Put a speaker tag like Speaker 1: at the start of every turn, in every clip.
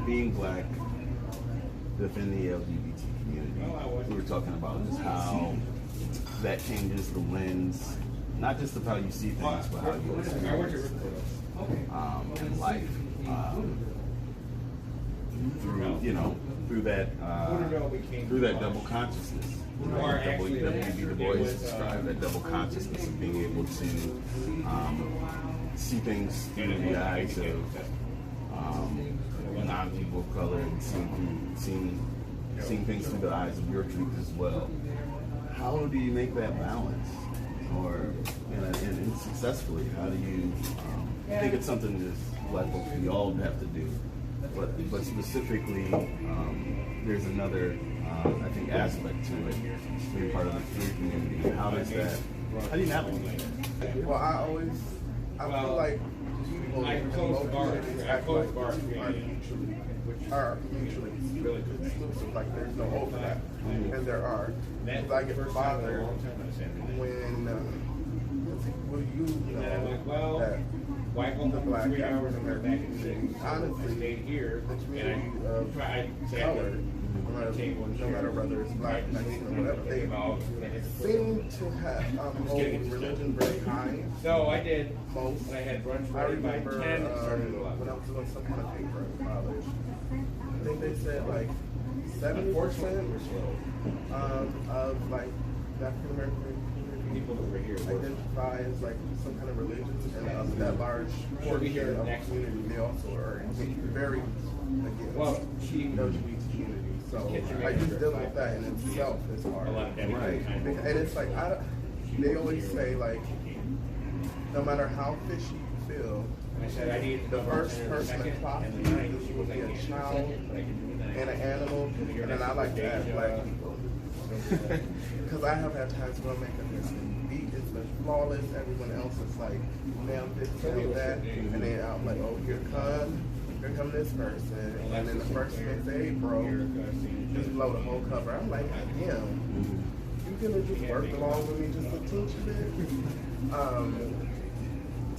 Speaker 1: being black within the LGBT community, we were talking about just how that changes the lens, not just of how you see things, but how you experience in life. Through that double consciousness. W.E.B. Du Bois described that double consciousness of being able to see things through the eyes of non-people of color and seeing things through the eyes of your truth as well. How do you make that balance, or and successfully? How do you? I think it's something that Black folks we all have to do, but specifically, there's another I think aspect to it, being part of the queer community. How does that? How do you navigate that?
Speaker 2: Well, I feel like people in both communities act like are mutually exclusive, like there's no overlap, and there are. Because I get bothered when you know that the Black African American community, honestly, the community of color, no matter whether it's Black, Mexican, or whatever, they seem to have hold religion very high.
Speaker 3: So I did.
Speaker 2: Most.
Speaker 3: I had brunch
Speaker 2: I
Speaker 3: ready by
Speaker 2: remember
Speaker 3: 10. Started at 11.
Speaker 2: when I was doing some kind of paper in college, I think they said like 70% of like the African American
Speaker 3: People over here
Speaker 2: identify as like some kind of religion, and that large portion of the community, they also are very against LGBT community. So like just dealing with that in itself is hard.
Speaker 1: Right.
Speaker 2: And it's like they always say like no matter how fishy you feel, the first person to clock you will be a child and an animal, and then I like to add Black people. Because I have had times where I'm making this beat is flawless, everyone else is like, now this, now that, and then I'm like, oh, here come this person, and then the person may say, hey bro, just blow the whole cover. I'm like, damn, you gonna just work along with me just to teach you this?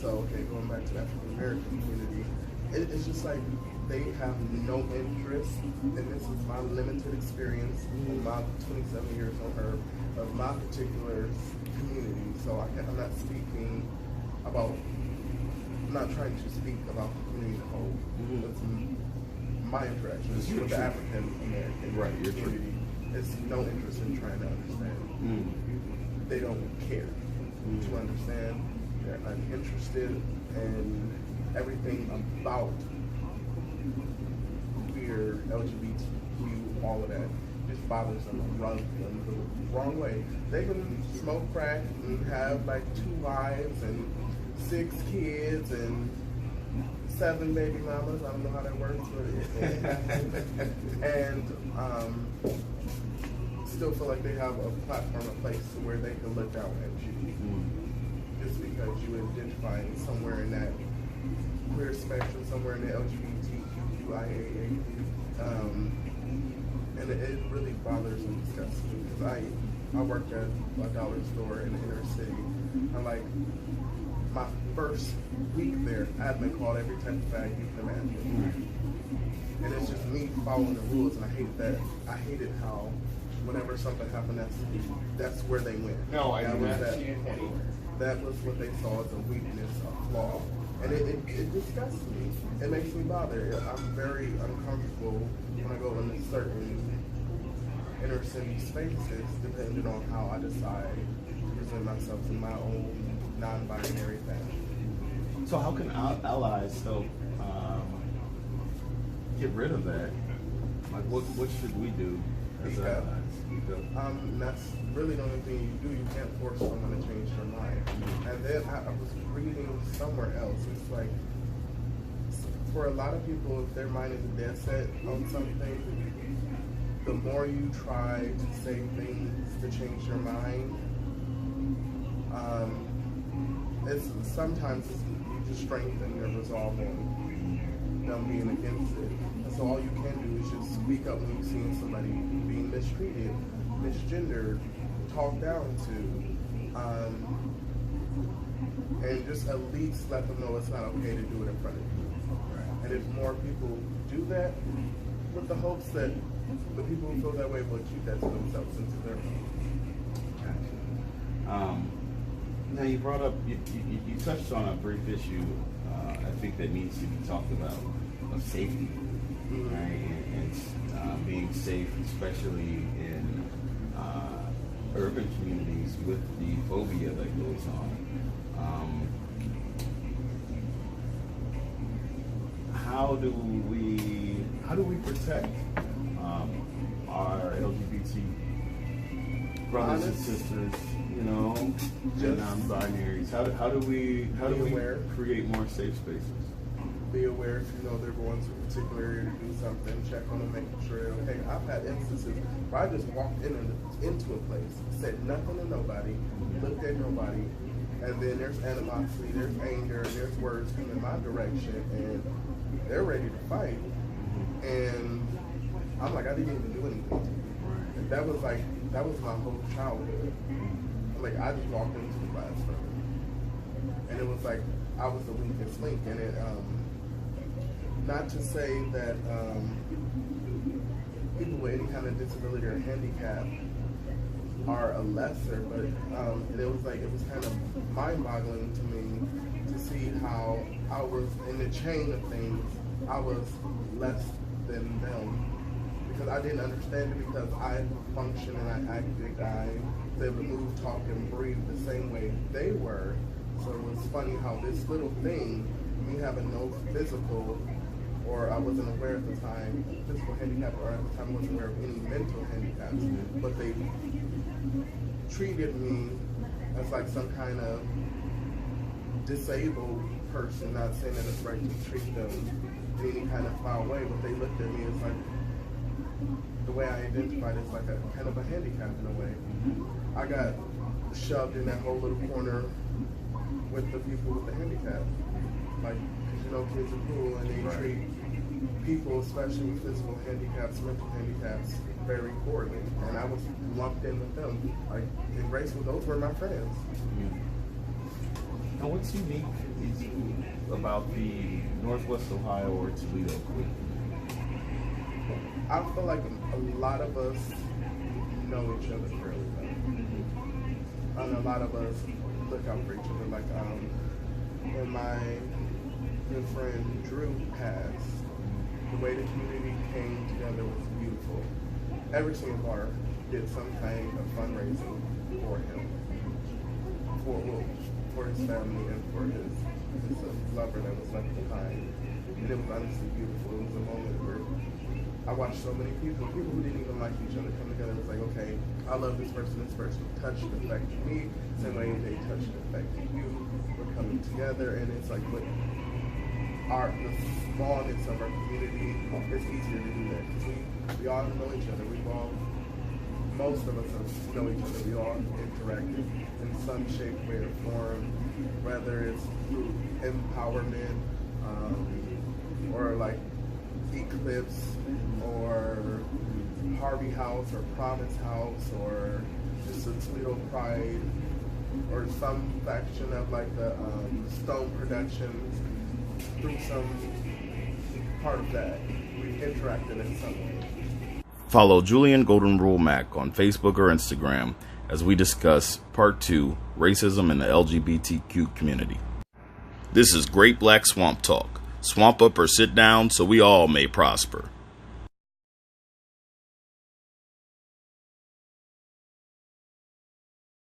Speaker 2: So okay, going back to the African American community, it's just like they have no interest, and this is my limited experience in my 27 years on Earth of my particular community. So I'm not speaking about, I'm not trying to speak about the community as a whole. It's my interactions with the African American community. It's no interest in trying to understand. They don't care to understand. They're uninterested in everything about queer, LGBTQ, all of that. Just bothers them and rubs them the wrong way. They can smoke crack and have like 2 wives and 6 kids and 7 baby mamas. I don't know how that works, but and still feel like they have a platform, a place where they can look down at you. Just because you identify somewhere in that queer spectrum, somewhere in the LGBTQIA, and it really bothers and disgusts me because I worked at a dollar store in the inner city, and like my first week there, I had been called every type of fag you can imagine, and it's just me following the rules, and I hate that. I hated how whenever something happened, that's where they went.
Speaker 3: No, I
Speaker 2: that
Speaker 3: do
Speaker 2: was
Speaker 3: not.
Speaker 2: that was what they saw as a weakness, a flaw. And it disgusts me. It makes me bother. I'm very uncomfortable when I go into certain inner city spaces, depending on how I decide to present myself in my own non-binary fashion.
Speaker 1: So how can allies help get rid of that? Like what should we do as allies?
Speaker 2: That's really the only thing you do. You can't force someone to change their mind. And then I was reading somewhere else. It's like, for a lot of people, if their mind is dead set on something, the more you try to say things to change your mind, it's sometimes you just strengthen your resolve on them being against it. And so all you can do is just speak up when you see somebody being mistreated, misgendered, talked down to, and just at least let them know it's not okay to do it in front of you. And if more people do that, with the hopes that the people who feel that way will keep that to themselves and to their
Speaker 1: own. Now you brought up, you touched on a brief issue, I think that needs to be talked about, of safety, right? And being safe, especially in urban communities with the phobia that goes on. How do we protect our LGBT brothers and sisters, you know, and non-binaries? How do we create more safe spaces?
Speaker 2: Be aware if you know they're going to a particular area to do something, check on them, making sure they're okay. I've had instances where I just walked into a place, said nothing to nobody, looked at nobody, and then there's animosity, there's anger, there's words coming my direction, and they're ready to fight. And I'm like, I didn't even do anything. And that was my whole childhood. Like, I just walked into the classroom, and it was like I was the weakest link. And it, not to say that people with any kind of disability or handicap are a lesser, but it was kind of mind-boggling to me to see how I was in the chain of things. I was less than them because I didn't understand it, because I functioned and I acted, I was able to move, talk, and breathe the same way they were. So it was funny how this little thing, me having no physical, or I wasn't aware at the time, physical handicap, or at the time I wasn't aware of any mental handicaps, but they treated me as like some kind of disabled person, not saying that it's right to treat them in any kind of foul way, but they looked at me as like, the way I identified as like a kind of a handicap in a way. I got shoved in that whole little corner with the people with the handicap. Like, because you know kids are cruel and they treat people, especially with physical handicaps, mental handicaps, very poorly. And I was lumped in with them. Like, in race, those were my friends.
Speaker 1: Now, what's unique about the Northwest Ohio or Toledo queer?
Speaker 2: I feel like a lot of us know each other fairly well. And a lot of us look out for each other. Like, when my good friend Drew passed, the way the community came together was beautiful. Every single bar did some kind of fundraising for him, for his family and for his lover that was left behind. And it was honestly beautiful. It was a moment where I watched so many people who didn't even like each other, come together. It was like, okay, I love this person touched and affected me, same way they touched and affected you. We're coming together, and it's like, the smallness of our community, it's easier to do that, because we all know each other. Most of us know each other. We all interacted in some shape, way, or form, whether it's through empowerment, or like Eclipse, or Harvey House, or Promise House, or just a Toledo Pride, or some faction of like the Stone Productions. Through some part of that, we interacted in some way.
Speaker 4: Follow Julian Golden Rule Mack on Facebook or Instagram as we discuss Part 2, Racism in the LGBTQ Community. This is Great Black Swamp Talk. Swamp up or sit down so we all may prosper.